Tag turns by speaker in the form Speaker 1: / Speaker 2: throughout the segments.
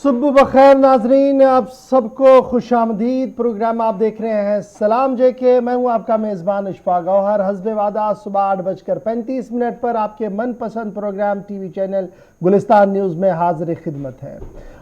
Speaker 1: सुबह बखैर नाजरीन, आप सबको खुशामदीद। प्रोग्राम आप देख रहे हैं सलाम जेके। मैं हूं आपका मेज़बान इशफाक गौहर। हस्बे वादा सुबह 8:35 पर आपके मनपसंद programme TV channel Gulistan news में हाजिर खिदमत है।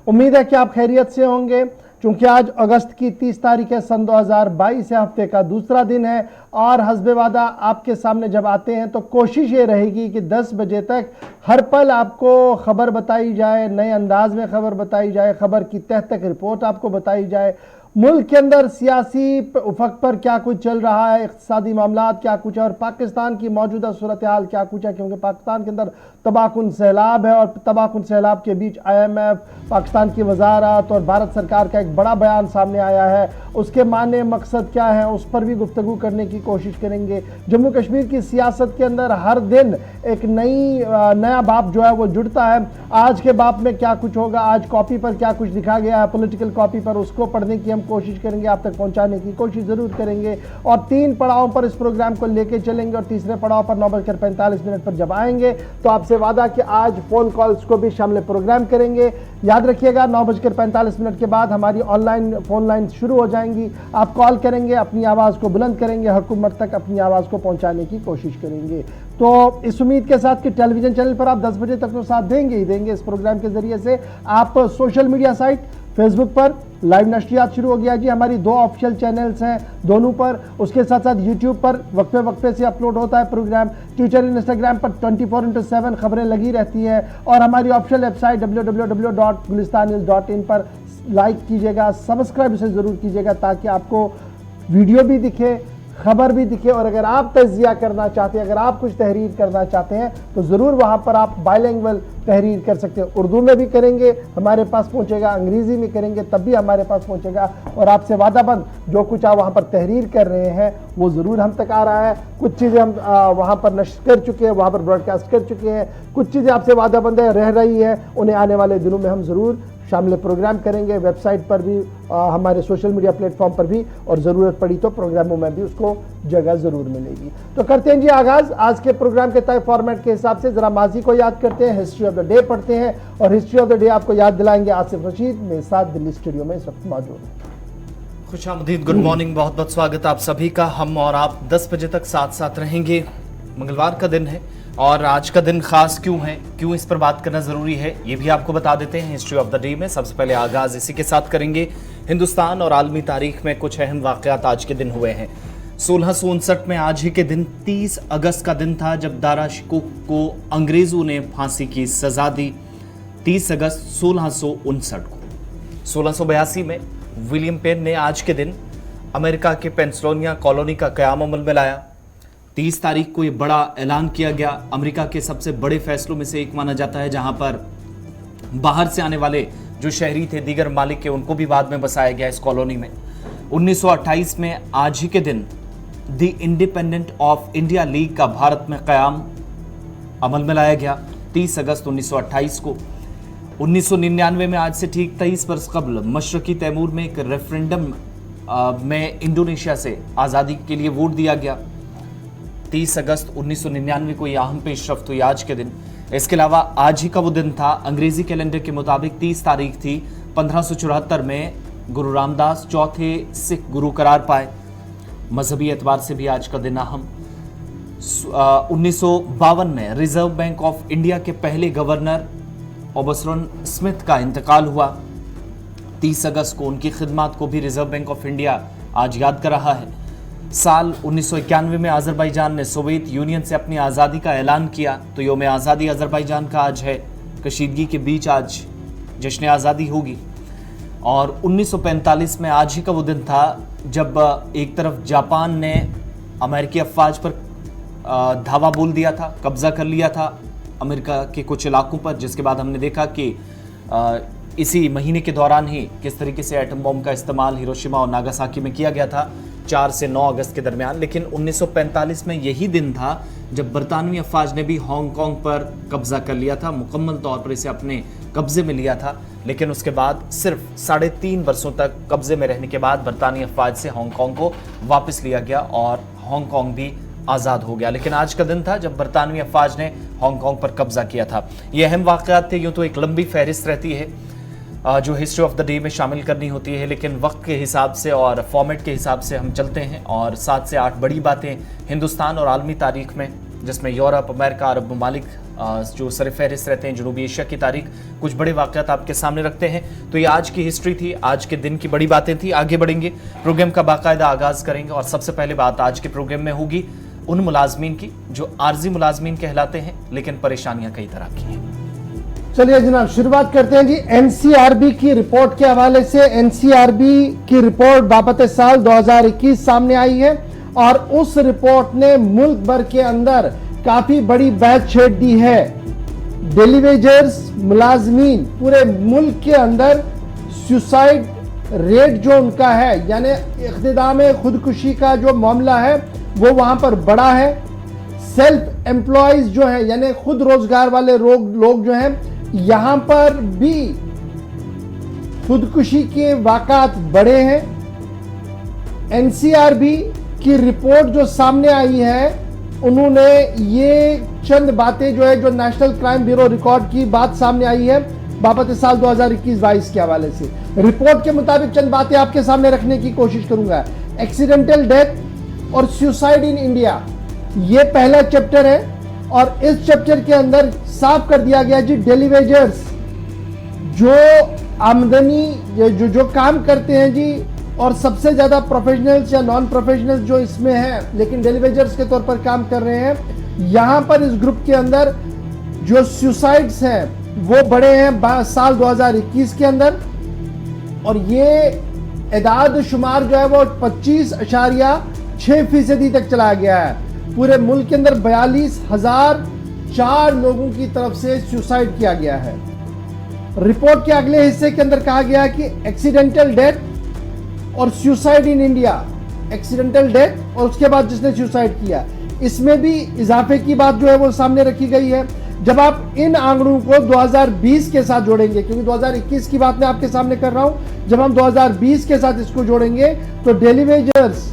Speaker 1: उम्मीद है कि आप खैरियत से होंगे। चूँकि आज अगस्त की 30 तारीख है, सन 2022 है, हफ्ते का दूसरा दिन है और हस्बे वादा आपके सामने जब आते हैं तो कोशिश ये रहेगी कि 10 बजे तक हर पल आपको खबर बताई जाए, नए अंदाज में खबर बताई जाए, खबर की तह तक रिपोर्ट आपको बताई जाए। मुल्क के अंदर सियासी उफक पर क्या कुछ चल रहा है, इक़्तिसादी मामलात क्या कुछ है और पाकिस्तान की मौजूदा सूरत हाल क्या कुछ है, क्योंकि पाकिस्तान के अंदर तबाहकुन सैलाब है और तबाहकुन सैलाब के बीच IMF, पाकिस्तान की वजारत और भारत सरकार का एक बड़ा बयान सामने आया है। उसके माने मकसद क्या है, उस पर भी गुफ्तगू करने की कोशिश करेंगे। जम्मू कश्मीर की सियासत के अंदर हर दिन एक नया बाप जो है वो जुड़ता है। आज के बाप में क्या कुछ होगा, आज कॉपी पर क्या कुछ लिखा गया है पॉलिटिकल कॉपी पर, उसको पढ़ने की हम कोशिश करेंगे, आप तक पहुंचाने की कोशिश जरूर करेंगे। और 3 पड़ावों पर इस प्रोग्राम को लेके चलेंगे और तीसरे पड़ाव पर 9:45 पर जब आएंगे तो आपसे वादा कि आज फोन कॉल्स को भी शामिल प्रोग्राम करेंगे। याद रखिएगा 9:45 के बाद हमारी ऑनलाइन फोन लाइन शुरू हो जाएंगी। आप कॉल करेंगे, अपनी आवाज़ को बुलंद करेंगे, हुकूमत तक अपनी आवाज़ को पहुंचाने की कोशिश करेंगे। तो इस उम्मीद के साथ कि टेलीविजन चैनल पर आप 10 बजे तक तो साथ देंगे ही देंगे इस प्रोग्राम के जरिए से। आप सोशल मीडिया साइट फेसबुक पर लाइव नशरियात शुरू हो गया जी, हमारी 2 ऑफिशियल चैनल्स हैं दोनों पर। उसके साथ साथ यूट्यूब पर वक्फे से अपलोड होता है प्रोग्राम। ट्विटर इंस्टाग्राम पर 24/7 खबरें लगी रहती हैं और हमारी ऑफिशियल वेबसाइट www.gulistannews.in पर लाइक कीजिएगा, सब्सक्राइब से ज़रूर कीजिएगा ताकि आपको वीडियो भी दिखे, खबर भी दिखे। और अगर आप तज्जिया करना चाहते हैं, अगर आप कुछ तहरीर करना चाहते हैं तो ज़रूर वहाँ पर आप बाइलिंगुअल तहरीर कर सकते हैं। उर्दू में भी करेंगे हमारे पास पहुँचेगा, अंग्रेज़ी में करेंगे तब भी हमारे पास पहुँचेगा। और आपसे वादाबंद जो कुछ आप वहाँ पर तहरीर कर रहे हैं वो ज़रूर हम तक आ रहा है। कुछ चीज़ें हम वहाँ पर नश्र कर चुके हैं, वहाँ पर ब्रॉडकास्ट कर चुके हैं। कुछ चीज़ें आपसे वादाबंद रह रही है, उन्हें आने वाले दिनों में हम ज़रूर शामिल प्रोग्राम करेंगे। वेबसाइट पर भी, हमारे सोशल मीडिया प्लेटफॉर्म पर भी, और ज़रूरत पड़ी तो प्रोग्रामों में भी उसको जगह ज़रूर मिलेगी। तो करते हैं जी आगाज़ आज के प्रोग्राम के तय फॉर्मेट के हिसाब से। ज़रा माजी को याद करते हैं, हिस्ट्री ऑफ द डे पढ़ते हैं और हिस्ट्री ऑफ द डे आपको याद दिलाएंगे आसिफ रशीद मेरे साथ दिल्ली स्टूडियो में इस वक्त मौजूद है।
Speaker 2: खुशामदीद, गुड मॉर्निंग, बहुत बहुत स्वागत आप सभी का। हम और आप 10 बजे तक साथ साथ रहेंगे। मंगलवार का दिन है और आज का दिन खास क्यों है, क्यों इस पर बात करना जरूरी है, ये भी आपको बता देते हैं हिस्ट्री ऑफ द डे में। सबसे पहले आगाज इसी के साथ करेंगे। हिंदुस्तान और आलमी तारीख में कुछ अहम वाकयात आज के दिन हुए हैं। 1659 में आज ही के दिन 30 अगस्त का दिन था जब दारा शिकोह को अंग्रेजों ने फांसी की सजा दी। 30 अगस्त 1659 को। 1682 में विलियम पेन ने आज के दिन अमेरिका के पेंसिल्वेनिया कॉलोनी का क़याम अमल में लाया। 30 तारीख को ये बड़ा ऐलान किया गया। अमेरिका के सबसे बड़े फैसलों में से एक माना जाता है, जहां पर बाहर से आने वाले जो शहरी थे, दीगर मालिक के, उनको भी बाद में बसाया गया इस कॉलोनी में। 1928 में आज ही के दिन the independent of India league का भारत में क़याम अमल में लाया गया 30 अगस्त 1928 को। 1999 में आज से ठीक 23 वर्ष कबल मशरकी तैमूर में एक रेफरेंडम में इंडोनेशिया से आज़ादी के लिए वोट दिया गया। 30 अगस्त 1999 को यह अहम पेशरफ्त हुई आज के दिन। इसके अलावा आज ही का वो दिन था, अंग्रेजी कैलेंडर के मुताबिक 30 तारीख थी, 1574 में गुरु रामदास चौथे सिख गुरु करार पाए। मजहबी एतबार से भी आज का दिन अहम। 1952 में रिजर्व बैंक ऑफ इंडिया के पहले गवर्नर ऑबसरन स्मिथ का इंतकाल हुआ। 30 अगस्त को उनकी खिदमत को भी रिजर्व बैंक ऑफ इंडिया आज याद कर रहा है। साल 1991 में अज़रबैजान ने सोवियत यूनियन से अपनी आज़ादी का ऐलान किया, तो योम आज़ादी अज़रबैजान का आज है। कशीदगी के बीच आज जश्न आज़ादी होगी। और 1945 में आज ही का वो दिन था जब एक तरफ जापान ने अमेरिकी अफवाज पर धावा बोल दिया था, कब्जा कर लिया था अमेरिका के कुछ इलाकों पर, जिसके बाद हमने देखा कि इसी महीने के दौरान ही किस तरीके से एटम बम का इस्तेमाल हिरोशिमा और नागासाकी में किया गया था 4 से 9 अगस्त के दरमियान। लेकिन 1945 में यही दिन था जब बरतानवी अफवाज ने भी हांगकांग पर कब्जा कर लिया था, मुकम्मल तौर पर इसे अपने कब्जे में लिया था। लेकिन उसके बाद सिर्फ 3.5 वर्षों तक कब्जे में रहने के बाद बरतानवी अफवाज से हांगकांग को वापस लिया गया और हांगकांग भी आज़ाद हो गया। लेकिन आज का दिन था जब बरतानवी अफवाज ने हांगकांग पर कब्जा किया था। ये अहम वाक़यात थे। यूँ तो एक लंबी फहरिस्त रहती है जो हिस्ट्री ऑफ द डे में शामिल करनी होती है, लेकिन वक्त के हिसाब से और फॉर्मेट के हिसाब से हम चलते हैं और 7 से 8 बड़ी बातें हिंदुस्तान और आलमी तारीख में, जिसमें यूरोप, अमेरिका, अरब ममालिक जो सरफहरिस्त रहते हैं, जनूबी एशिया की तारीख, कुछ बड़े वाक़यात आपके सामने रखते हैं। तो ये आज की हिस्ट्री थी, आज के दिन की बड़ी बातें थी। आगे बढ़ेंगे, प्रोग्राम का बाकायदा आगाज़ करेंगे और सबसे पहले बात आज के प्रोग्राम में होगी उन मुलाजमीन की जो आर्जी मुलाजमीन कहलाते हैं, लेकिन परेशानियां कई तरह की हैं।
Speaker 1: चलिए जनाब, शुरुआत करते हैं जी एनसीआरबी की रिपोर्ट के हवाले से। एनसीआरबी की रिपोर्ट बाबत साल 2021 सामने आई है और उस रिपोर्ट ने मुल्क भर के अंदर काफी बड़ी बैच छेड़ दी है। डेली वेजर्स, मुलाजमीन, पूरे मुल्क के अंदर सुसाइड रेट जो उनका है, यानी इख्तिदाम खुदकुशी का जो मामला है वो वहां पर बड़ा है। सेल्फ एम्प्लॉयज जो है, यानी खुद रोजगार वाले लोग जो हैं, यहां पर भी खुदकुशी के वाक़ात बढ़े हैं। एनसीआरबी की रिपोर्ट जो सामने आई है, उन्होंने ये चंद बातें जो है, जो नेशनल क्राइम ब्यूरो रिकॉर्ड की बात सामने आई है बाबत साल 2021-22 के हवाले से। रिपोर्ट के मुताबिक चंद बातें आपके सामने रखने की कोशिश करूंगा। एक्सीडेंटल डेथ और सुसाइड इन इंडिया, ये पहला चैप्टर है और इस चैप्टर के अंदर साफ कर दिया गया जी, डेली वेजर्स जो आमदनी जो काम करते हैं जी, और सबसे ज्यादा प्रोफेशनल्स या नॉन प्रोफेशनल्स जो इसमें हैं लेकिन डेली वेजर्स के तौर पर काम कर रहे हैं, यहां पर इस ग्रुप के अंदर जो सुसाइड्स हैं वो बढ़े हैं साल 2021 के अंदर। और ये एदाद शुमार जो है वो 25.6% तक चला गया है। पूरे मुल्क के अंदर 42,004 लोगों की तरफ से सुसाइड किया गया है। रिपोर्ट के अगले हिस्से के अंदर कहा गया कि एक्सीडेंटल डेथ और suicide in India, accidental death और उसके बाद जिसने सुसाइड किया, इसमें भी इजाफे की बात जो है वो सामने रखी गई है। जब आप इन आंकड़ों को 2020 के साथ जोड़ेंगे, क्योंकि 2021 की बात मैं आपके सामने कर रहा हूं, जब हम 2020 के साथ इसको जोड़ेंगे तो डेली वेजर्स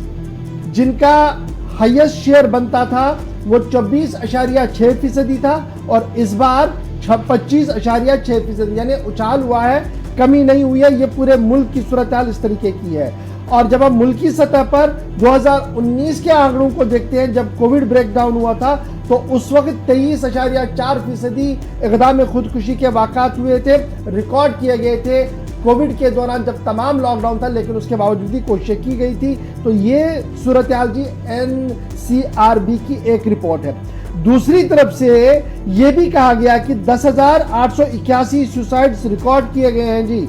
Speaker 1: जिनका हाईएस्ट शेयर बनता था वो 24.6% था और इस बार 25.6%, यानी उछाल हुआ है, कमी नहीं हुई है। ये पूरे मुल्क की सूरत हाल इस तरीके की है। और जब हम मुल्की सतह पर 2019 के आंकड़ों को देखते हैं, जब कोविड ब्रेकडाउन हुआ था, तो उस वक्त 23.4% इक़दाम खुदकुशी के वाक़ात हुए थे, रिकॉर्ड किए गए थे कोविड के दौरान, जब तमाम लॉकडाउन था, लेकिन उसके बावजूद भी कोशिश की गई थी। तो ये सूरत हाल जी एनसीआरबी की एक रिपोर्ट है। दूसरी तरफ से ये भी कहा गया कि 10,881 सुसाइड्स रिकॉर्ड किए गए हैं जी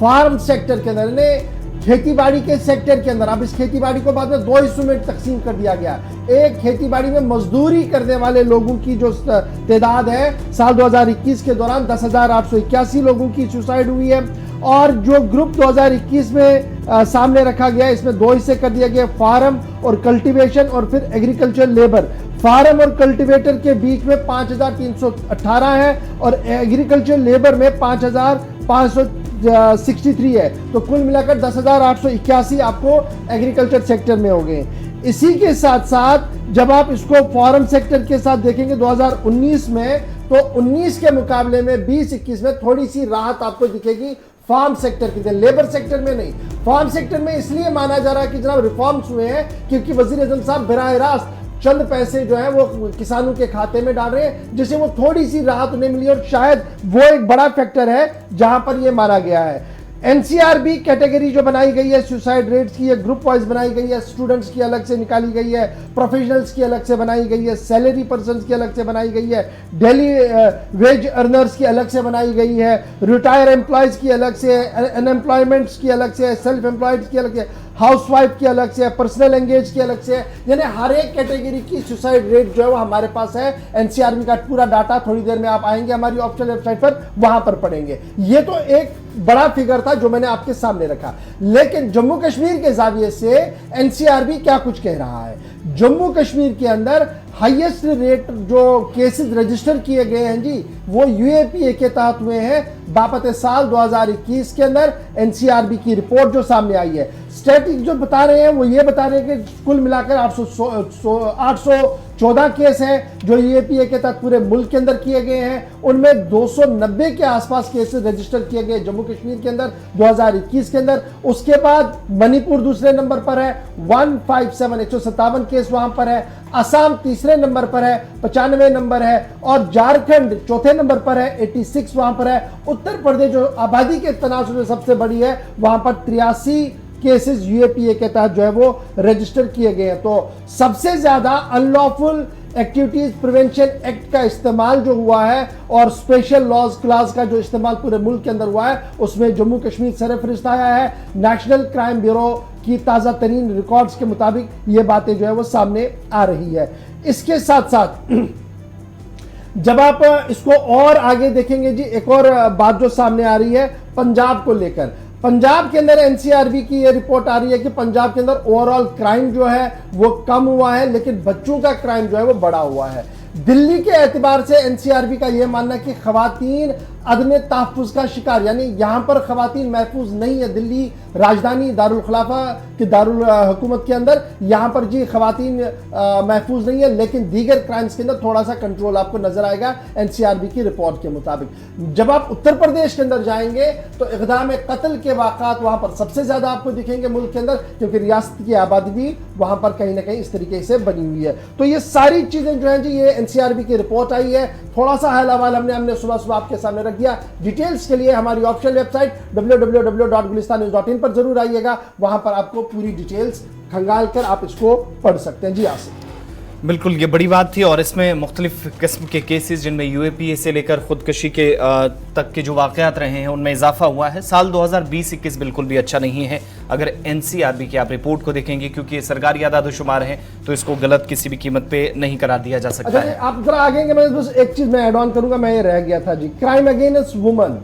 Speaker 1: फार्म सेक्टर के अंदर, खेती बाड़ी के सेक्टर के अंदर। अब इस खेती बाड़ी को बाद में 2 हिस्सों में तकसीम कर दिया गया। एक, खेती बाड़ी में मजदूरी करने वाले लोगों की जो तादाद है, साल 2021 के दौरान 10,881 लोगों की सुसाइड हुई है। और जो ग्रुप 2021 में सामने रखा गया, इसमें 2 हिस्से कर दिया गया, फार्म और कल्टीवेशन और फिर एग्रीकल्चर लेबर। फार्म और कल्टीवेटर के बीच में 5,318 है और एग्रीकल्चर लेबर में 5,563 है। तो कुल मिलाकर 10,881 आपको एग्रीकल्चर सेक्टर में हो गए। इसी के साथ साथ जब आप इसको फॉरेन सेक्टर के साथ देखेंगे 2019 में, तो 19 के मुकाबले में 20-21 में थोड़ी सी राहत आपको दिखेगी फार्म सेक्टर के, लेबर सेक्टर में नहीं। फार्म सेक्टर में इसलिए माना जा रहा है कि जनाब रिफॉर्म्स हुए हैं क्योंकि वजीर आज़म साहब बराह रास्त चंद पैसे जो है वो किसानों के खाते में डाल रहे हैं, जिससे वो थोड़ी सी राहत उन्हें मिली, और शायद वो एक बड़ा फैक्टर है जहां पर ये माना गया है। एनसीआरबी कैटेगरी जो बनाई गई है सुसाइड रेट्स की, ग्रुप वाइज बनाई गई है, स्टूडेंट्स की अलग से निकाली गई है, प्रोफेशनल्स की अलग से बनाई गई है, सैलरी पर्सन्स की अलग से बनाई गई है, डेली वेज अर्नर्स की अलग से बनाई गई है, रिटायर एम्प्लॉयज की अलग से, अनएम्प्लॉयमेंट्स की अलग से, सेल्फ एम्प्लॉयड की अलग से, हाउसवाइफ की अलग से, पर्सनल एंगेज की अलग से, यानी हर एक कैटेगरी की सुसाइड रेट जो है वो हमारे पास है। एनसीआरबी का पूरा डाटा थोड़ी देर में आप आएंगे हमारी ऑफिशियल वेबसाइट पर, वहां पर पढ़ेंगे। ये तो एक बड़ा फिगर था जो मैंने आपके सामने रखा, लेकिन जम्मू कश्मीर के जाविये से एनसीआरबी क्या कुछ कह रहा है। जम्मू कश्मीर के अंदर हाईएस्ट रेट जो केसेस रजिस्टर किए गए हैं जी वो यूएपीए के तहत हुए हैं बापत साल 2021 के अंदर। एनसीआरबी की रिपोर्ट जो सामने आई है, स्टैटिक जो बता रहे हैं वो ये बता रहे हैं कि कुल मिलाकर 814 केस हैं जो यूएपीए के तहत पूरे मुल्क के अंदर किए गए हैं। उनमें 290 के आसपास केसेस रजिस्टर किए गए जम्मू कश्मीर के अंदर 2021 के अंदर। उसके बाद मणिपुर दूसरे नंबर पर है 157 केस वहां पर है। असम तीसरे नंबर पर है 95 नंबर है और झारखंड चौथे नंबर पर है 86 वहां पर है। उत्तर प्रदेश जो आबादी के तनासुर में सबसे बड़ी है वहां पर 83 केसेस यूएपीए के तहत जो है वो रजिस्टर किए गए हैं। तो सबसे ज्यादा अनलॉफुल एक्टिविटीज प्रिवेंशन एक्ट का इस्तेमाल जो हुआ है और स्पेशल लॉज क्लास का जो इस्तेमाल पूरे मुल्क के अंदर हुआ है उसमें जम्मू कश्मीर सरफहरिस्त आया है। नेशनल क्राइम ब्यूरो की ताजा तरीन रिकॉर्ड्स के मुताबिक ये बातें जो है वो सामने आ रही है। इसके साथ साथ जब आप इसको और आगे देखेंगे जी, एक और बात जो सामने आ रही है पंजाब को लेकर। पंजाब के अंदर एनसीआरबी की ये रिपोर्ट आ रही है कि पंजाब के अंदर ओवरऑल क्राइम जो है वो कम हुआ है लेकिन बच्चों का क्राइम जो है वो बढ़ा हुआ है। दिल्ली के एतबार से एनसीआरबी का यह मानना है कि खवातीन अदम तहफ़्फ़ुज़ का शिकार, यानी यहां पर खवातीन महफूज नहीं है। दिल्ली राजधानी दारुल खिलाफा की दारुल हुकूमत के अंदर यहां पर जी खवातीन महफूज नहीं है, लेकिन दीगर क्राइम्स के अंदर थोड़ा सा कंट्रोल आपको नजर आएगा एनसीआरबी की रिपोर्ट के मुताबिक। जब आप उत्तर प्रदेश के अंदर जाएंगे तो इक़दाम कत्ल के वाक़ात वहां पर सबसे ज्यादा आपको दिखेंगे मुल्क के अंदर, क्योंकि रियासत की आबादी भी वहां पर कहीं ना कहीं इस तरीके से बनी हुई है। तो ये सारी चीजें जो है जी ये एनसीआरबी की रिपोर्ट आई है। थोड़ा सा हाल हवाल हमने सुबह आपके सामने रख दिया। डिटेल्स के लिए हमारी ऑफिशियल वेबसाइट www.gulistannews.in पर जरूर आइएगा, वहां पर आपको पूरी डिटेल्स खंगाल कर आप इसको पढ़ सकते हैं। जी आसिफ,
Speaker 2: बिल्कुल ये बड़ी बात थी और इसमें मुख्तलिफ किस्म के केसेस जिनमें यूएपीए से लेकर खुदकशी के तक के जो वाक़यात रहे हैं उनमें इजाफा हुआ है। साल 2020-21 बिल्कुल भी अच्छा नहीं है अगर एनसीआरबी की आप रिपोर्ट को देखेंगे, क्योंकि ये सरकारी आदादोशुमार है तो इसको गलत किसी भी कीमत पे नहीं करार दिया जा सकता है।
Speaker 1: आप जरा आगे मैं बस एक चीज मैं ऐड ऑन करूंगा, मैं ये रह गया था जी, क्राइम अगेंस्ट वुमन।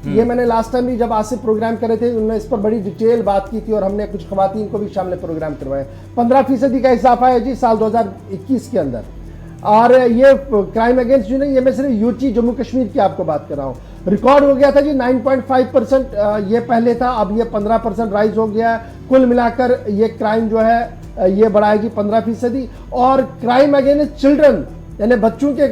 Speaker 1: ये मैंने लास्ट टाइम भी जब आसिफ प्रोग्राम करे थे उनमें इस पर बड़ी डिटेल बात की थी और हमने कुछ खवातीन को भी शामिल प्रोग्राम करवाए। 15% का इजाफा है जी साल 2021 के अंदर। और ये क्राइम अगेंस्ट जो नहीं, ये मैं सिर्फ यूटी जम्मू कश्मीर की आपको बात कर रहा हूँ। रिकॉर्ड हो गया था जी 9.5%, ये पहले था, अब ये 15% राइज हो गया है। कुल मिलाकर ये क्राइम जो है ये बढ़ा है जी 15%। और क्राइम अगेंस्ट चिल्ड्रन यानी बच्चों के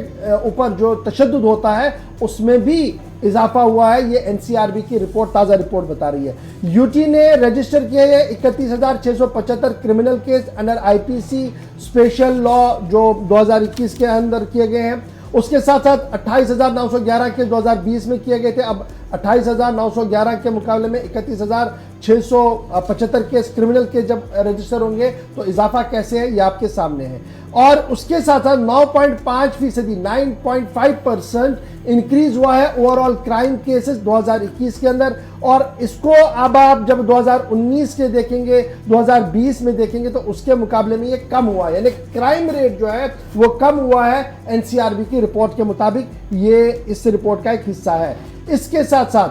Speaker 1: ऊपर जो तशद्दुद होता है उसमें भी इजाफा हुआ है। ये एनसीआरबी की रिपोर्ट, ताज़ा रिपोर्ट बता रही है। यूटी ने रजिस्टर किए हैं 31,675 criminal case under IPC special law जो 2021 के अंदर किए गए हैं। उसके साथ साथ 28,911 केस 2020 में किए गए थे। अब 28,911 के मुकाबले में 31,675 केस क्रिमिनल केस जब रजिस्टर होंगे तो इजाफा कैसे है ये आपके सामने है। और उसके साथ साथ 9.5% 9.5% इंक्रीज हुआ है ओवरऑल क्राइम केसेस 2021 के अंदर। और इसको अब आप जब 2019 के देखेंगे 2020 में देखेंगे तो उसके मुकाबले में ये कम हुआ है, यानी क्राइम रेट जो है वो कम हुआ है एनसीआरबी की रिपोर्ट के मुताबिक। ये इस रिपोर्ट का एक हिस्सा है। इसके साथ साथ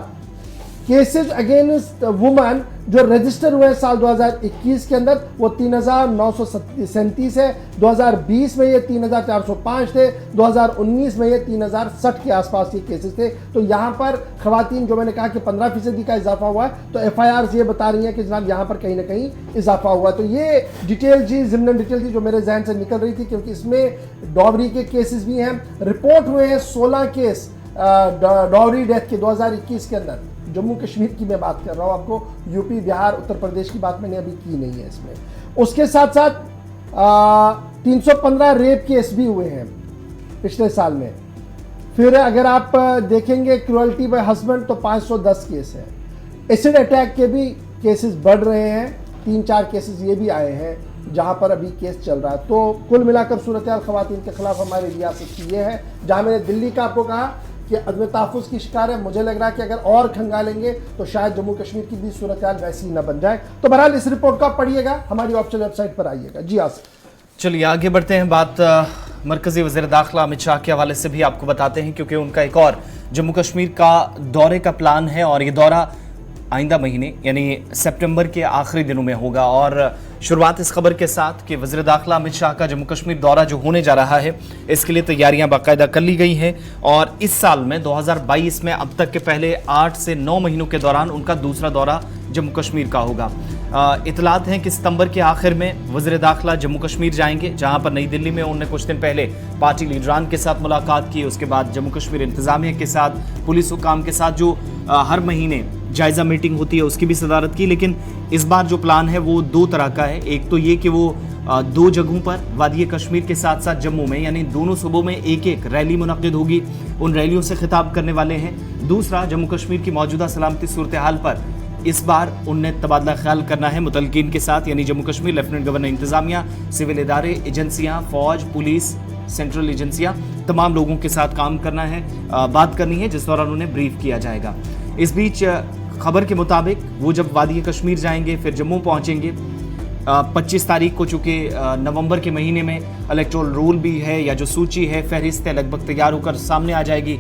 Speaker 1: केसेस अगेंस्ट वुमन जो रजिस्टर हुए साल 2021 के अंदर वो 3,937 है। 2020 में ये 3,405 थे। 2019 में ये 3,060 के आसपास ये केसेस थे। तो यहाँ पर खवातीन जो मैंने कहा कि 15% का इजाफा हुआ है, तो एफआईआर ये बता रही हैं कि जनाब यहाँ पर कहीं ना कहीं इजाफा हुआ है। तो ये डिटेल जी ज़िमनन डिटेल थी जो मेरे जहन से निकल रही थी, क्योंकि इसमें डॉवरी के केसेस भी हैं। रिपोर्ट हुए हैं 16 केस डॉवरी डेथ के 2021 के अंदर। जम्मू कश्मीर की मैं बात कर रहा हूँ, आपको यूपी बिहार उत्तर प्रदेश की बात मैंने अभी की नहीं है इसमें। उसके साथ साथ 315 रेप केस भी हुए हैं पिछले साल में। फिर अगर आप देखेंगे क्रूअल्टी बाय हस्बैंड तो 510 केस है। एसिड अटैक के भी केसेस बढ़ रहे हैं, 3-4 केसेस ये भी आए हैं जहां पर अभी केस चल रहा है। तो कुल मिलाकर सूरत हाल खवातीन के खिलाफ हमारी रियासत की ये है। जहां मैंने दिल्ली का आपको कहा कि अदम तहफ़्फ़ुज़ की शिकार है, मुझे लग रहा है कि अगर और खंगालेंगे तो शायद जम्मू कश्मीर की भी सूरत हाल वैसी ही न बन जाए। तो बहरहाल इस रिपोर्ट को आप पढ़िएगा, हमारी ऑफिशियल वेबसाइट पर आइएगा। जी आसिफ,
Speaker 2: चलिए आगे बढ़ते हैं। बात मरकजी वज़ीर दाखिला अमित शाह के हवाले से भी आपको बताते हैं, क्योंकि उनका एक और जम्मू कश्मीर का दौरे का प्लान है और ये दौरा आइंदा महीने यानी सितंबर के आखिरी दिनों में होगा। और शुरुआत इस खबर के साथ कि वज़ीर दाखिला अमित शाह का जम्मू कश्मीर दौरा जो होने जा रहा है, इसके लिए तैयारियां बाकायदा कर ली गई हैं। और इस साल में 2022 में अब तक के पहले 8 से 9 महीनों के दौरान उनका दूसरा दौरा जम्मू कश्मीर का होगा। इतलात हैं कि सितंबर के आखिर में वज़ीर दाखिला जम्मू कश्मीर जाएंगे, जहां पर नई दिल्ली में उन्होंने कुछ दिन पहले पार्टी लीडरान के साथ मुलाकात की। उसके बाद जम्मू कश्मीर इंतजामिया के साथ, पुलिस हुकाम के साथ जो हर महीने जायज़ा मीटिंग होती है उसकी भी सदारत की। लेकिन इस बार जो प्लान है वो 2 तरह का है। एक तो ये कि वो 2 जगहों पर वादी कश्मीर के साथ साथ जम्मू में यानी दोनों सूबों में एक रैली मुनक्किद होगी, उन रैलियों से खिताब करने वाले हैं। दूसरा, जम्मू कश्मीर की मौजूदा सलामती सूरत हाल पर इस बार उनने तबादला ख्याल करना है मुतलकीन के साथ, यानी जम्मू कश्मीर लेफ्टिनेंट गवर्नर इंतजामिया, सिविल इदारे, एजेंसियां, फौज, पुलिस, सेंट्रल एजेंसियां, तमाम लोगों के साथ काम करना है, बात करनी है, जिस दौरान उन्हें ब्रीफ किया जाएगा। इस बीच खबर के मुताबिक वो जब वादी कश्मीर जाएंगे फिर जम्मू पहुंचेंगे। 25 तारीख को चूँकि नवंबर के महीने में इलेक्टोरल रोल भी है या जो सूची है, फहरिस्त है, लगभग तैयार होकर सामने आ जाएगी।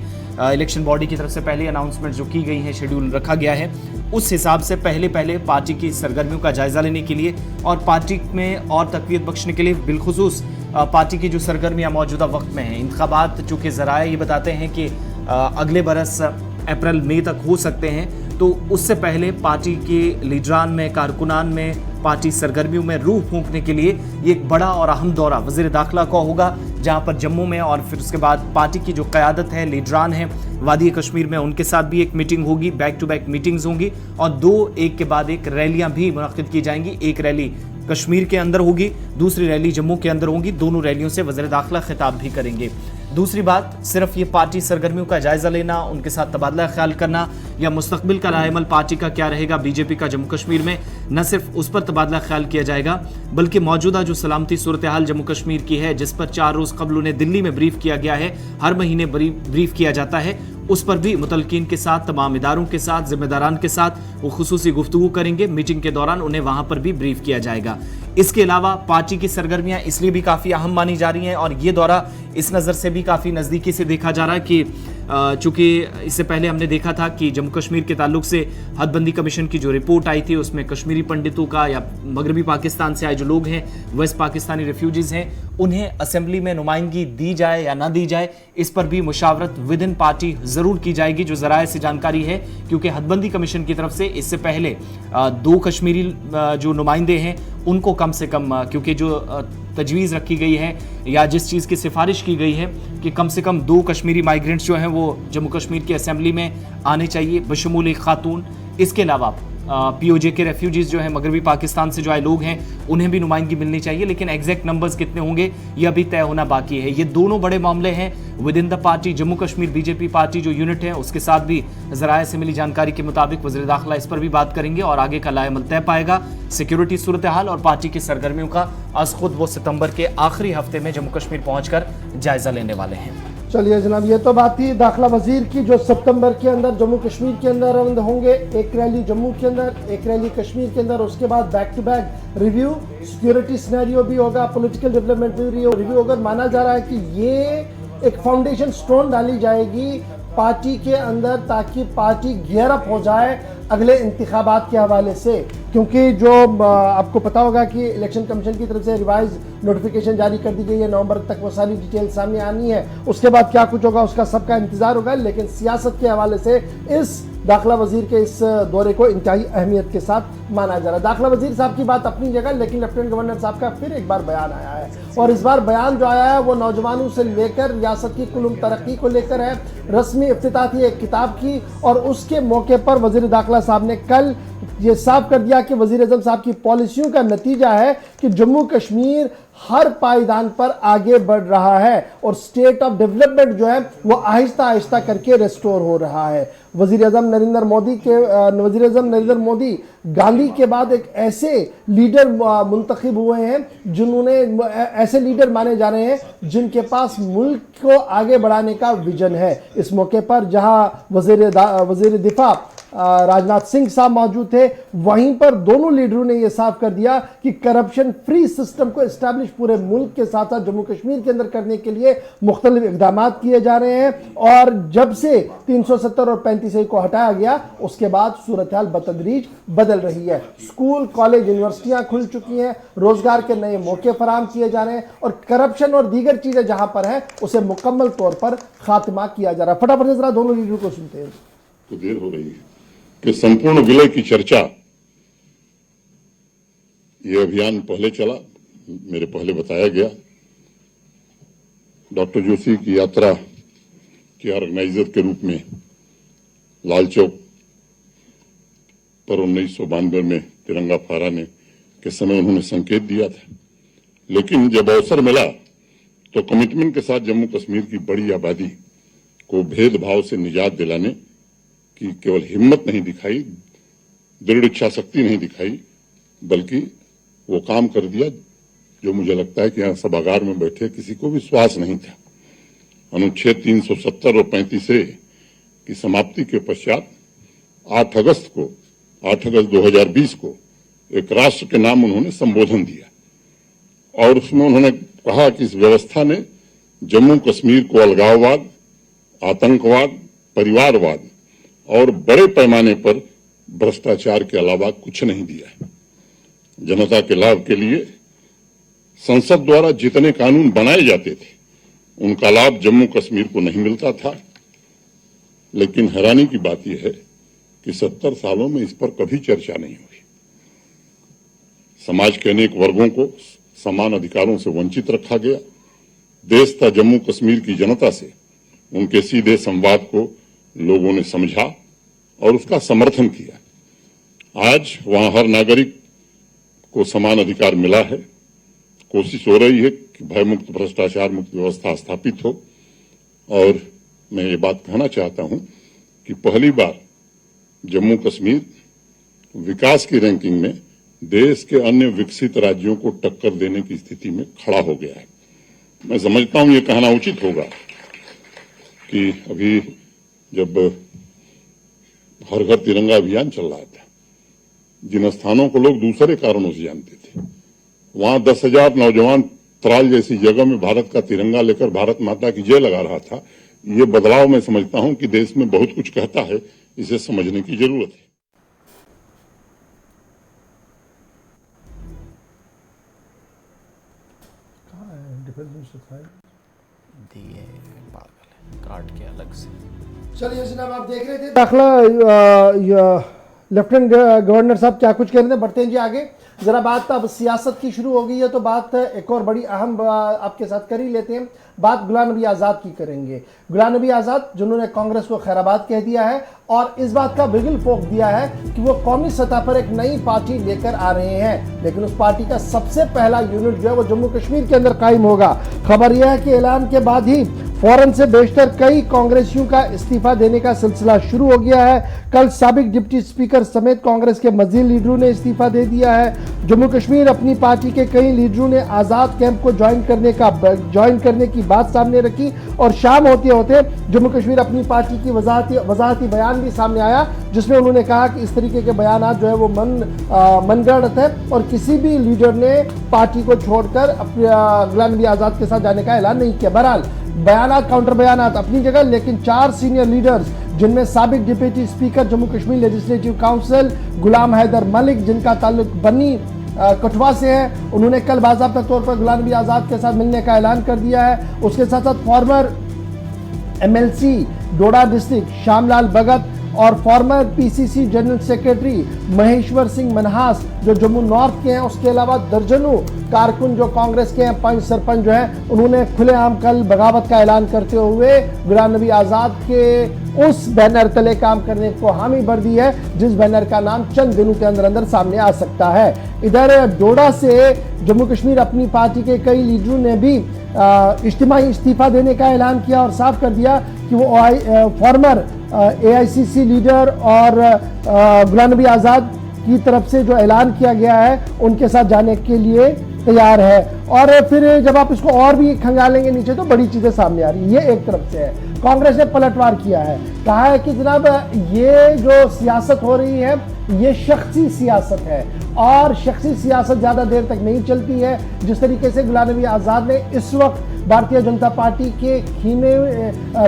Speaker 2: इलेक्शन बॉडी की तरफ से पहले अनाउंसमेंट जो की गई है, शेड्यूल रखा गया है, उस हिसाब से पहले पार्टी की सरगर्मियों का जायजा लेने के लिए और पार्टी में और तकवीत बख्शने के लिए, बिलखुसूस पार्टी की जो सरगर्मियाँ मौजूदा वक्त में हैं, इंतखाबात चूँकि ज़राए ये बताते हैं कि अगले बरस अप्रैल मई तक हो सकते हैं, तो उससे पहले पार्टी के लीडरान में, कारकुनान में, पार्टी सरगर्मियों में रूह फूंकने के लिए ये एक बड़ा और अहम दौरा वज़ीर दाखिला का होगा, जहां पर जम्मू में और फिर उसके बाद पार्टी की जो क़यादत है, लीडरान है वादी कश्मीर में, उनके साथ भी एक मीटिंग होगी, बैक टू बैक मीटिंग्स होंगी और 2 एक के बाद एक रैलियां भी मुनक्किद की जाएंगी। एक रैली कश्मीर के अंदर होगी, दूसरी रैली जम्मू के अंदर होगी। दोनों रैलियों से वज़ीर दाखिला खिताब भी करेंगे। दूसरी बात, सिर्फ ये पार्टी सरगर्मियों का जायजा लेना, उनके साथ तबादला ख्याल करना या मुस्तकबिल का रायमल पार्टी का क्या रहेगा बीजेपी का जम्मू कश्मीर में, न सिर्फ उस पर तबादला ख्याल किया जाएगा, बल्कि मौजूदा जो सलामती सूरत हाल जम्मू कश्मीर की है, जिस पर 4 रोज़ कबल उन्हें दिल्ली में ब्रीफ किया गया है, हर महीने ब्रीफ किया जाता है, उस पर भी मुतलकीन के साथ, तमाम इदारों के साथ, जिम्मेदारान के साथ वो खुसूसी गुफ्तगू करेंगे। मीटिंग के दौरान उन्हें वहां पर भी ब्रीफ किया जाएगा। इसके अलावा पार्टी की सरगर्मियां इसलिए भी काफ़ी अहम मानी जा रही हैं और ये दौरा इस नज़र से भी काफ़ी नज़दीकी से देखा जा रहा है कि चूँकि इससे पहले हमने देखा था कि जम्मू कश्मीर के ताल्लुक से हदबंदी कमीशन की जो रिपोर्ट आई थी, उसमें कश्मीरी पंडितों का या मगरबी पाकिस्तान से आए जो लोग हैं, वेस्ट पाकिस्तानी रेफ्यूजीज़ हैं, उन्हें असेंबली में नुमाइंदगी दी जाए या ना दी जाए, इस पर भी मुशावरत विद इन पार्टी ज़रूर की जाएगी, जो ज़राए से जानकारी है। क्योंकि हदबंदी कमीशन की तरफ से इससे पहले 2 कश्मीरी जो नुमाइंदे हैं उनको कम से कम, क्योंकि जो तजवीज़ रखी गई है या जिस चीज़ की सिफारिश की गई है कि कम से कम 2 कश्मीरी माइग्रेंट्स जो हैं वो जम्मू कश्मीर की असेंबली में आने चाहिए, बशमूल एक खातून। इसके अलावा POJ के रेफ्यूजीज़ जो हैं, मगरबी पाकिस्तान से जो आए लोग हैं, उन्हें भी नुमाइंदगी मिलनी चाहिए, लेकिन एग्जैक्ट नंबर्स कितने होंगे ये अभी तय होना बाकी है। ये दोनों बड़े मामले हैं with in the party. Jammu Kashmir BJP party जो यूनिट है, उसके साथ भी ज़राए से मिली जानकारी के मुताबिक वज़ीर दाखिला इस पर भी बात करेंगे और आगे का लाएमल तय पाएगा। सिक्योरिटी सूरत हाल और पार्टी की सरगर्मियों का आज खुद वो सितंबर के आखिरी हफ्ते में जम्मू कश्मीर पहुँचकर जायजा लेने वाले हैं।
Speaker 1: चलिए जनाब, ये तो बात थी दाखिला वजीर की, जो सितंबर के अंदर जम्मू कश्मीर के अंदर रवाना होंगे। एक रैली जम्मू के अंदर, एक रैली कश्मीर के अंदर, उसके बाद back to back review, security scenario भी होगा, पॉलिटिकल डेवलपमेंट भी रिव्यू होगा। माना जा रहा है कि ये एक फाउंडेशन स्टोन डाली जाएगी पार्टी के अंदर, ताकि पार्टी गियर अप हो जाए अगले इंतखाबात के हवाले से। क्योंकि जो आपको पता होगा कि इलेक्शन कमीशन की तरफ से रिवाइज नोटिफिकेशन जारी कर दी गई है, नवंबर तक वो सारी डिटेल सामने आनी है। उसके बाद क्या कुछ होगा उसका सबका इंतजार होगा, लेकिन सियासत के हवाले से इस दाखिला वजीर के इस दौरे को इंतहाई अहमियत के साथ माना जा रहा है। दाखिला वजीर साहब की बात अपनी जगह, लेकिन लेफ्टिनेंट गवर्नर साहब का फिर एक बार बयान आया है और इस बार बयान जो आया है वो नौजवानों से लेकर रियासत की कुल तरक्की को लेकर है। रस्मी इफ्तिताह थी एक किताब की और उसके मौके पर वजीर दाखिला साहब ने कल ये साफ कर दिया कि वजीर आज़म साहब की पॉलिसियों का नतीजा है कि जम्मू कश्मीर हर पायदान पर आगे बढ़ रहा है और स्टेट ऑफ डेवलपमेंट जो है वो आहिस्ता आहिस्ता करके रेस्टोर हो रहा है। वजीर आज़म नरेंद्र मोदी गांधी के बाद एक ऐसे लीडर मुंतखब हुए हैं जिन्होंने ऐसे लीडर माने जा रहे हैं जिनके पास मुल्क को आगे बढ़ाने का विजन है। इस मौके पर जहां वजीर दिफा राजनाथ सिंह साहब मौजूद थे, वहीं पर दोनों लीडरों ने यह साफ कर दिया कि करप्शन फ्री सिस्टम को एस्टैब्लिश पूरे मुल्क के साथ साथ जम्मू कश्मीर के अंदर करने के लिए मुख्तलिफ इकदाम किए जा रहे हैं। और जब से 370 और 35A को हटाया गया उसके बाद सूरत हाल बतदरीज बदल रही है। स्कूल, कॉलेज, यूनिवर्सिटियां खुल चुकी हैं, रोजगार के नए मौके फराहम किए जा रहे हैं और करप्शन और दीगर चीजें जहां पर है उसे मुकम्मल तौर पर खात्मा किया जा रहा है। फटाफट से जरा दोनों लीडरों को सुनते हैं।
Speaker 3: तो देर हो रही है कि संपूर्ण विलय की चर्चा, ये अभियान पहले चला, मेरे पहले बताया गया। डॉक्टर जोशी की यात्रा के ऑर्गेनाइजर के रूप में लाल चौक पर 1992 में तिरंगा फहराने के समय उन्होंने संकेत दिया था, लेकिन जब अवसर मिला तो कमिटमेंट के साथ जम्मू कश्मीर की बड़ी आबादी को भेदभाव से निजात दिलाने की केवल हिम्मत नहीं दिखाई, दृढ़ इच्छा शक्ति नहीं दिखाई, बल्कि वो काम कर दिया जो मुझे लगता है कि यहां सभागार में बैठे किसी को विश्वास नहीं था। अनुच्छेद 370 और 35A की समाप्ति के पश्चात 8 अगस्त 2020 को एक राष्ट्र के नाम उन्होंने संबोधन दिया और उसमें उन्होंने कहा कि इस व्यवस्था ने जम्मू कश्मीर को अलगाववाद, आतंकवाद, परिवारवाद और बड़े पैमाने पर भ्रष्टाचार के अलावा कुछ नहीं दिया है। जनता के लाभ के लिए संसद द्वारा जितने कानून बनाए जाते थे उनका लाभ जम्मू कश्मीर को नहीं मिलता था। लेकिन हैरानी की बात यह है कि 70 सालों में इस पर कभी चर्चा नहीं हुई। समाज के अनेक वर्गों को समान अधिकारों से वंचित रखा गया। देश था जम्मू कश्मीर की जनता से उनके सीधे संवाद को लोगों ने समझा और उसका समर्थन किया। आज वहां हर नागरिक को समान अधिकार मिला है। कोशिश हो रही है कि भय मुक्त, भ्रष्टाचार मुक्त व्यवस्था स्थापित हो। और मैं ये बात कहना चाहता हूं कि पहली बार जम्मू कश्मीर विकास की रैंकिंग में देश के अन्य विकसित राज्यों को टक्कर देने की स्थिति में खड़ा हो गया है। मैं समझता हूं ये कहना उचित होगा कि अभी जब हर घर तिरंगा अभियान चल रहा था, जिन स्थानों को लोग दूसरे कारणों से जानते थे, वहां 10,000 नौजवान त्राल जैसी जगह में भारत का तिरंगा लेकर भारत माता की जय लगा रहा था। ये बदलाव मैं समझता हूं कि देश में बहुत कुछ कहता है, इसे समझने की जरूरत है।
Speaker 2: कार्ड के अलग से।
Speaker 1: चलिए जनाब, आप देख रहे थे दाखिला लेफ्टिनेंट गवर्नर साहब क्या कुछ कह रहे थे। बढ़ते हैं जी आगे। जरा बात अब सियासत की शुरू हो गई है तो बात एक और बड़ी अहम आपके साथ कर ही लेते हैं। बात गुलाम नबी आज़ाद की करेंगे। गुलाम नबी आज़ाद जिन्होंने कांग्रेस को खैराबाद कह दिया है और इस बात का बिगुल फोक दिया है कि वो कौमी सतह पर एक नई पार्टी लेकर आ रहे हैं, लेकिन उस पार्टी का सबसे पहला यूनिट जो है वो जम्मू कश्मीर के अंदर कायम होगा। खबर यह है कि ऐलान के बाद ही फौरन से बेशतर कई कांग्रेसियों का इस्तीफा देने का सिलसिला शुरू हो गया है। कल साबिक डिप्टी स्पीकर समेत कांग्रेस के मजीद लीडरों ने इस्तीफा दे दिया है। जम्मू कश्मीर अपनी पार्टी के कई लीडरों ने आज़ाद कैंप को ज्वाइन करने की बात सामने रखी और शाम होते होते जम्मू कश्मीर अपनी पार्टी की वजाहती बयान भी सामने आया, जिसमें उन्होंने कहा कि इस तरीके के बयान जो है वो मनगढ़ंत है और किसी भी लीडर ने पार्टी को छोड़कर गुलाम नबी आज़ाद के साथ जाने का ऐलान नहीं किया। बहरहाल बयानात, काउंटर बयानात अपनी जगह, लेकिन 4 सीनियर लीडर्स जिनमें साबिक deputy speaker Jammu Kashmir legislative council Ghulam Haider Malik, जिनका ताल्लुक बन्नी कठुआ से है, उन्होंने कल बाज़ाब्ता तौर पर गुलाम नबी आज़ाद के साथ मिलने का ऐलान कर दिया है। उसके साथ साथ फॉर्मर MLC डोडा डिस्ट्रिक्ट श्यामलाल भगत और farmer PCC general secretary Maheshwar Singh Manhas जो जम्मू नॉर्थ के हैं, उसके अलावा दर्जनों कारकुन जो कांग्रेस के हैं, पंच सरपंच जो हैं, उन्होंने खुलेआम कल बगावत का ऐलान करते हुए गुलाम नबी आज़ाद के उस बैनर तले काम करने को हामी भर दी है जिस बैनर का नाम चंद दिनों के अंदर अंदर सामने आ सकता है। इधर डोडा से जम्मू कश्मीर अपनी पार्टी के कई लीडरों ने भी इज्तिमाई इस्तीफा देने का ऐलान किया और साफ कर दिया कि वो फॉर्मर AICC लीडर और गुलाम नबी आज़ाद की तरफ से जो ऐलान किया गया है उनके साथ जाने के लिए तैयार है। और फिर जब आप इसको और भी खंगालेंगे नीचे तो बड़ी चीजें सामने आ रही है। ये एक तरफ से है, कांग्रेस ने पलटवार किया है, कहा है कि जनाब ये जो सियासत हो रही है ये शख्सी सियासत है और शख्सी सियासत ज्यादा देर तक नहीं चलती है। जिस तरीके से गुलाम नबी आजाद ने इस वक्त भारतीय जनता पार्टी के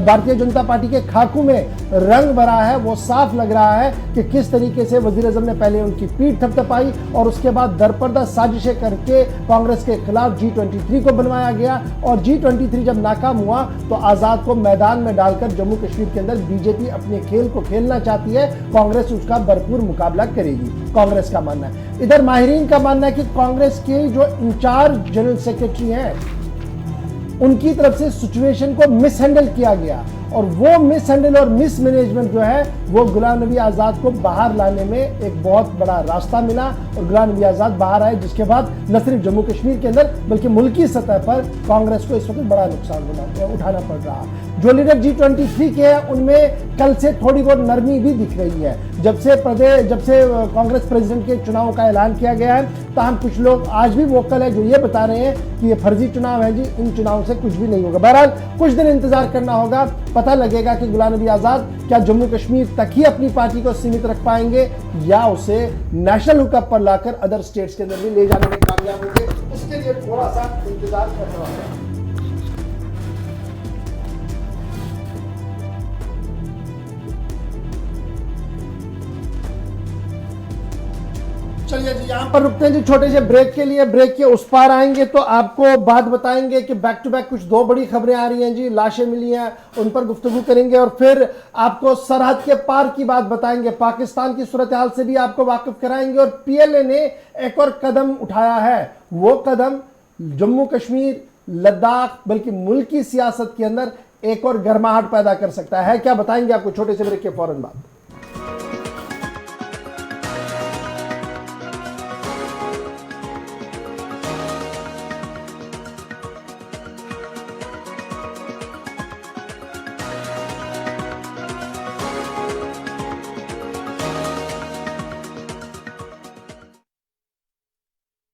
Speaker 1: भारतीय जनता पार्टी के खाकू में रंग भरा है, वो साफ लग रहा है कि किस तरीके से वजीर आजम ने पहले उनकी पीठ थपथपाई और उसके बाद दरपर्दा साजिशें करके कांग्रेस के खिलाफ G23 को बनवाया गया। और G23 जब नाकाम हुआ तो आजाद को मैदान में डालकर जम्मू कश्मीर के अंदर बीजेपी अपने खेल को खेलना चाहती है, कांग्रेस उसका भरपूर मुकाबला करेगी, कांग्रेस का मानना है। इधर माहिरीन का मानना है कि कांग्रेस के जो इंचार्ज जनरल सेक्रेटरी हैं उनकी तरफ से सिचुएशन को मिसहैंडल किया गया और वो मिसहैंडल और मिसमैनेजमेंट जो है वो गुलाम नबी आजाद को बाहर लाने में एक बहुत बड़ा रास्ता मिला और गुलाम नबी आजाद बाहर आए, जिसके बाद न सिर्फ जम्मू कश्मीर के अंदर बल्कि मुल्की सतह पर कांग्रेस को इस वक्त बड़ा नुकसान उठाना पड़ रहा। जो लीडर G23 के हैं उनमें कल से थोड़ी बहुत नरमी भी दिख रही है। जब से कांग्रेस प्रेसिडेंट के चुनाव का ऐलान किया गया है ताहम कुछ लोग आज भी वोकल है जो ये बता रहे हैं कि ये फर्जी चुनाव है जी, इन चुनाव से कुछ भी नहीं होगा। बहरहाल कुछ दिन इंतजार करना होगा, पता लगेगा कि गुलाम नबी आजाद क्या जम्मू कश्मीर तक ही अपनी पार्टी को सीमित रख पाएंगे या उसे नेशनल हुकअप पर लाकर अदर स्टेट्स के अंदर भी ले जाने में कामयाब होंगे। उसके लिए थोड़ा सा इंतजार करना होगा। चलिए जी यहाँ पर रुकते हैं जी छोटे से ब्रेक के लिए। ब्रेक के उस पार आएंगे तो आपको बात बताएंगे कि बैक टू बैक कुछ दो बड़ी खबरें आ रही हैं जी, लाशें मिली हैं, उन पर गुफ्तगू करेंगे और फिर आपको सरहद के पार की बात बताएंगे, पाकिस्तान की सूरत हाल से भी आपको वाकिफ कराएंगे। और PLA ने एक और कदम उठाया है, वो कदम जम्मू कश्मीर, लद्दाख बल्कि मुल्क की सियासत के अंदर एक और गर्माहट पैदा कर सकता है। क्या बताएंगे आपको छोटे से ब्रेक के फौरन बाद।